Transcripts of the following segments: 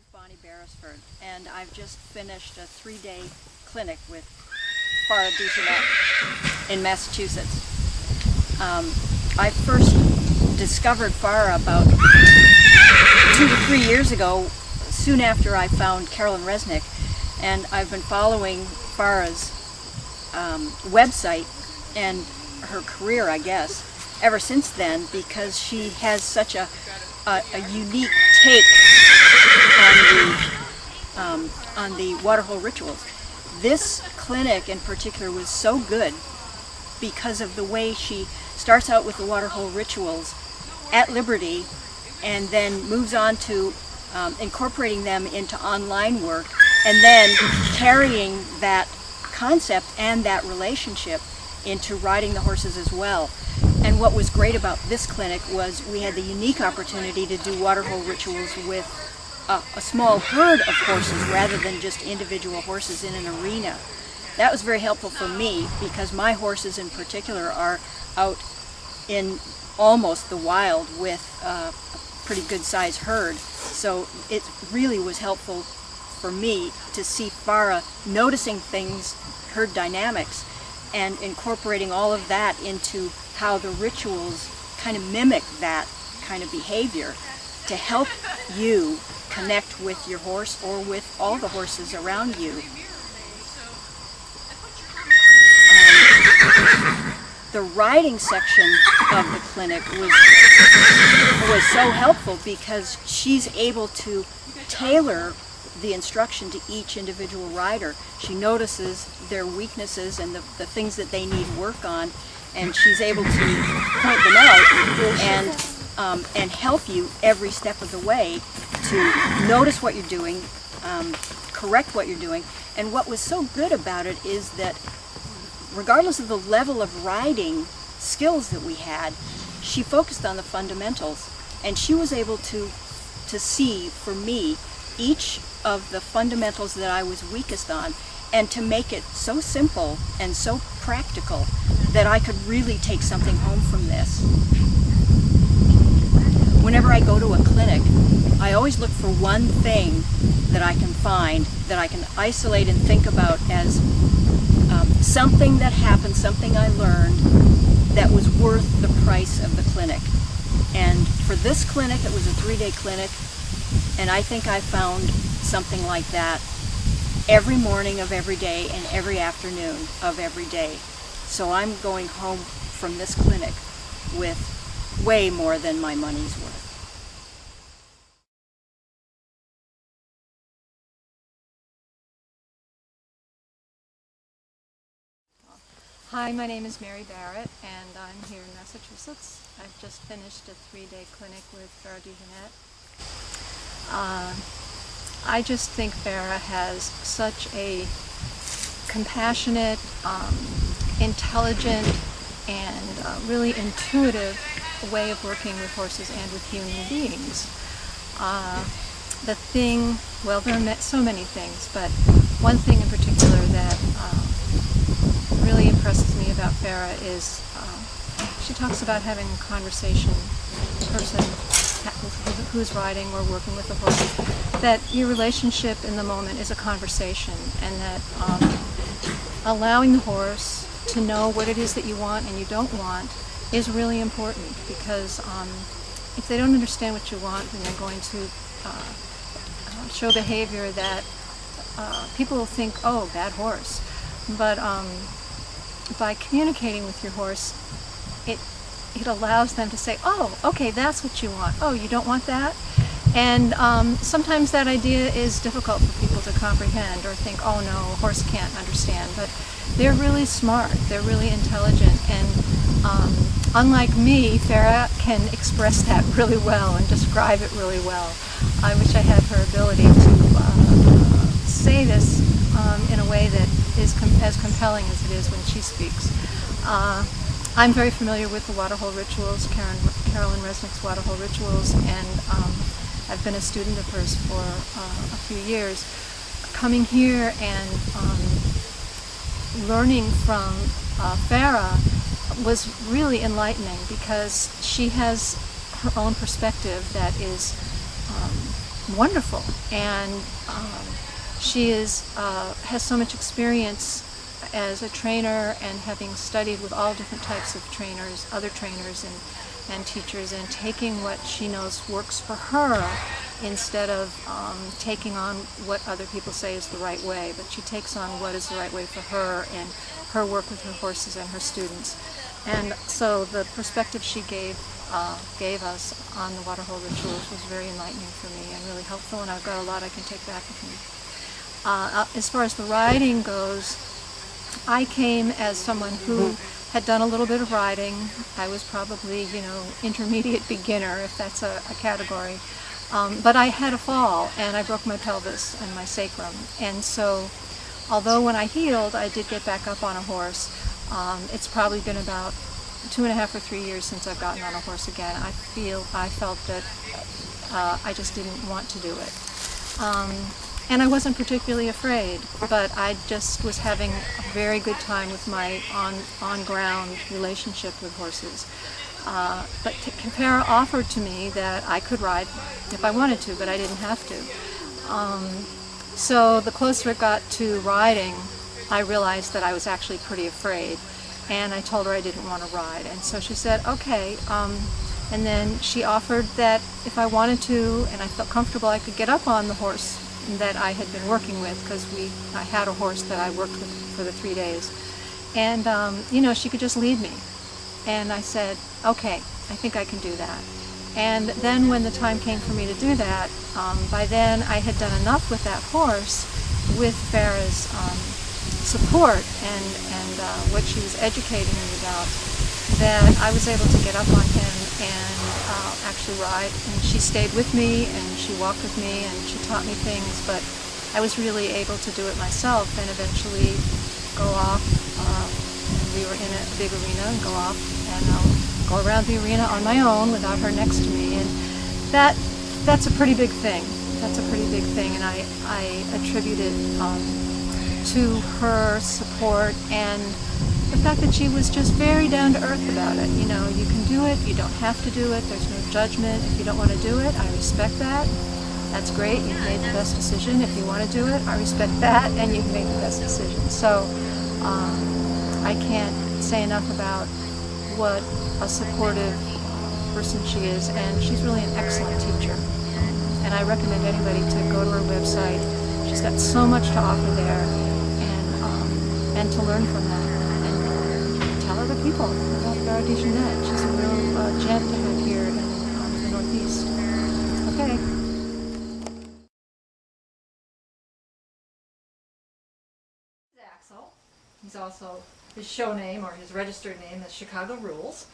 is Bonnie Beresford, and I've just finished a 3-day clinic with Farah DeJohnette in Massachusetts. I first discovered Farah about 2 to 3 years ago, soon after I found Carolyn Resnick, and I've been following Farah's website and her career, I guess, ever since then, because she has such a unique take on the waterhole rituals. This clinic in particular was so good because of the way she starts out with the waterhole rituals at Liberty and then moves on to incorporating them into online work and then carrying that concept and that relationship into riding the horses as well. And what was great about this clinic was we had the unique opportunity to do waterhole rituals with a small herd of horses rather than just individual horses in an arena. That was very helpful for me because my horses in particular are out in almost the wild with a pretty good sized herd. So it really was helpful for me to see Farah noticing things, herd dynamics, and incorporating all of that into how the rituals kind of mimic that kind of behavior to help you connect with your horse or with all the horses around you. The riding section of the clinic was so helpful because she's able to tailor the instruction to each individual rider. She notices their weaknesses and the things that they need work on, and she's able to point them out and help you every step of the way to notice what you're doing, correct what you're doing. And what was so good about it is that regardless of the level of riding skills that we had, she focused on the fundamentals, and she was able to see, for me, each of the fundamentals that I was weakest on, and to make it so simple and so practical that I could really take something home from this. Whenever I go to a clinic, I always look for one thing that I can find, that I can isolate and think about as something that happened, something I learned that was worth the price of the clinic. And for this clinic, it was a 3-day clinic, and I think I found something like that every morning of every day and every afternoon of every day. So I'm going home from this clinic with way more than my money's worth. Hi, my name is Mary Barrett, and I'm here in Massachusetts. I've just finished a 3-day clinic with Farah DeJohnette. I just think Farah has such a compassionate, intelligent, and really intuitive way of working with horses and with human beings. The thing, well, there are so many things, but one thing in particular that really impresses me about Farah is she talks about having a conversation with the person who's riding or working with the horse, that your relationship in the moment is a conversation, and that allowing the horse to know what it is that you want and you don't want is really important, because if they don't understand what you want, then they're going to show behavior that people will think, oh, bad horse. But by communicating with your horse, it allows them to say, oh, okay, that's what you want. Oh, you don't want that? And sometimes that idea is difficult for people to comprehend or think, oh no, a horse can't understand. But they're really smart, they're really intelligent, and unlike me, Farah can express that really well and describe it really well. I wish I had her ability to say this in a way that is as compelling as it is when she speaks. I'm very familiar with the waterhole rituals, Carolyn Resnick's waterhole rituals, and I've been a student of hers for a few years. Coming here and learning from Farah was really enlightening, because she has her own perspective that is wonderful, and she has so much experience as a trainer, and having studied with all different types of trainers, other trainers and teachers, and taking what she knows works for her instead of taking on what other people say is the right way, but she takes on what is the right way for her and her work with her horses and her students. And so the perspective she gave us on the waterhole rituals was very enlightening for me and really helpful, and I've got a lot I can take back with me. As far as the riding goes, I came as someone who had done a little bit of riding. I was probably, intermediate beginner, if that's a category. But I had a fall, and I broke my pelvis and my sacrum. And so, although when I healed, I did get back up on a horse, it's probably been about 2.5 or 3 years since I've gotten on a horse again. I felt that I just didn't want to do it. And I wasn't particularly afraid, but I just was having a very good time with my on-ground relationship with horses. But Farah offered to me that I could ride if I wanted to, but I didn't have to. So the closer it got to riding, I realized that I was actually pretty afraid, and I told her I didn't want to ride. And so she said, okay. And then she offered that if I wanted to, and I felt comfortable, I could get up on the horse that I had been working with, because I had a horse that I worked with for the 3 days. And, she could just lead me. And I said, okay, I think I can do that. And then when the time came for me to do that, by then I had done enough with that horse, with Farah's support and what she was educating me about, that I was able to get up on him and actually ride. And she stayed with me, and she walked with me, and she taught me things, but I was really able to do it myself and eventually go off. We were in a big arena, and go off and go around the arena on my own without her next to me. And that's a pretty big thing. That's a pretty big thing, and I attribute it to her support and the fact that she was just very down to earth about it. You can do it, you don't have to do it, there's no judgment. If you don't want to do it, I respect that. That's great, you've made the best decision. If you want to do it, I respect that, and you've made the best decision. So I can't say enough about what a supportive person she is, and she's really an excellent teacher. And I recommend anybody to go to her website. She's got so much to offer there, and to learn from that. Tell other people about Farah DeJohnette. She's a real gem to have here in the Northeast. Okay. Axel. He's also, his show name or his registered name is Chicago Rules.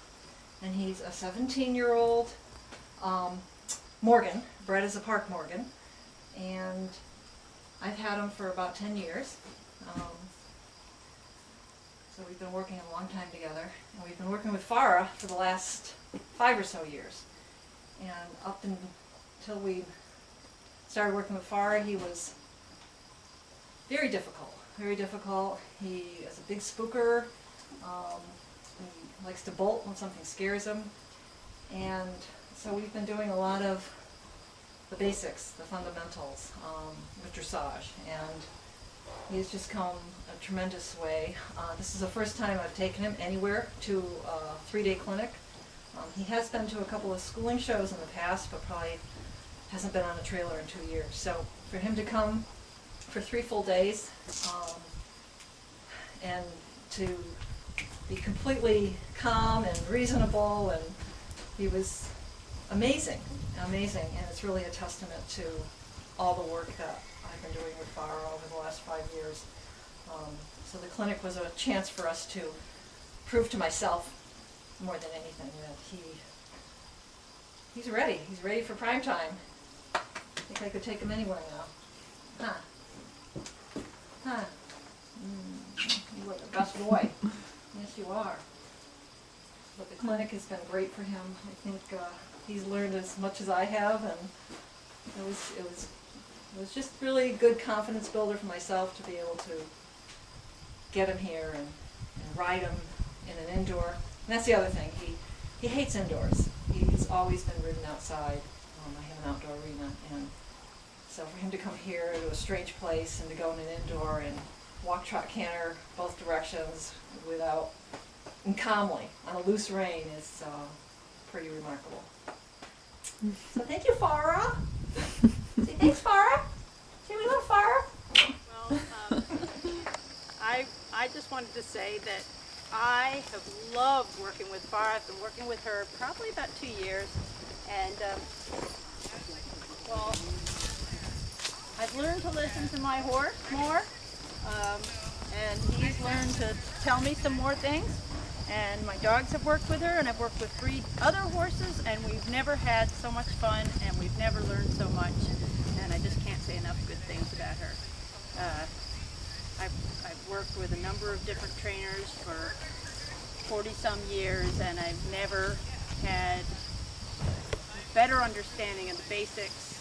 And he's a 17-year-old Morgan, bred as a Park Morgan. And I've had him for about 10 years. So we've been working a long time together, and we've been working with Farah for the last 5 or so years. And up until we started working with Farah, he was very difficult, very difficult. He is a big spooker. He likes to bolt when something scares him. And so we've been doing a lot of the basics, the fundamentals, with dressage. And he's just come a tremendous way. This is the first time I've taken him anywhere to a 3-day clinic. He has been to a couple of schooling shows in the past, but probably hasn't been on a trailer in 2 years. So for him to come for 3 full days and to be completely calm and reasonable, and he was amazing, amazing. And it's really a testament to all the work that I've been doing with Farah over the last 5 years. So the clinic was a chance for us to prove to myself more than anything that he's ready. He's ready for prime time. I think I could take him anywhere now. Huh. You are the best boy. Yes, you are. But the clinic has been great for him. I think he's learned as much as I have, and it was just really a good confidence builder for myself to be able to get him here and ride him in an indoor. And that's the other thing. He hates indoors. He's always been ridden outside. I have an outdoor arena, and So for him to come here to a strange place and to go in an indoor and walk, trot, canter both directions without, and calmly on a loose rein is pretty remarkable. So thank you, Farah. Say thanks, Farah. Say we love Farah. Well, I just wanted to say that I have loved working with Farah. I've been working with her probably about 2 years, and well, I've learned to listen to my horse more, and he's learned to tell me some more things. And my dogs have worked with her, and I've worked with 3 other horses, and we've never had so much fun, and we've never learned so much. And I just can't say enough good things about her. I've worked with a number of different trainers for 40-some years, and I've never had a better understanding of the basics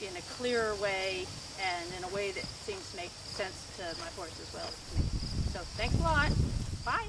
in a clearer way and in a way that seems to make sense to my horse as well as to me. So thanks a lot. Bye.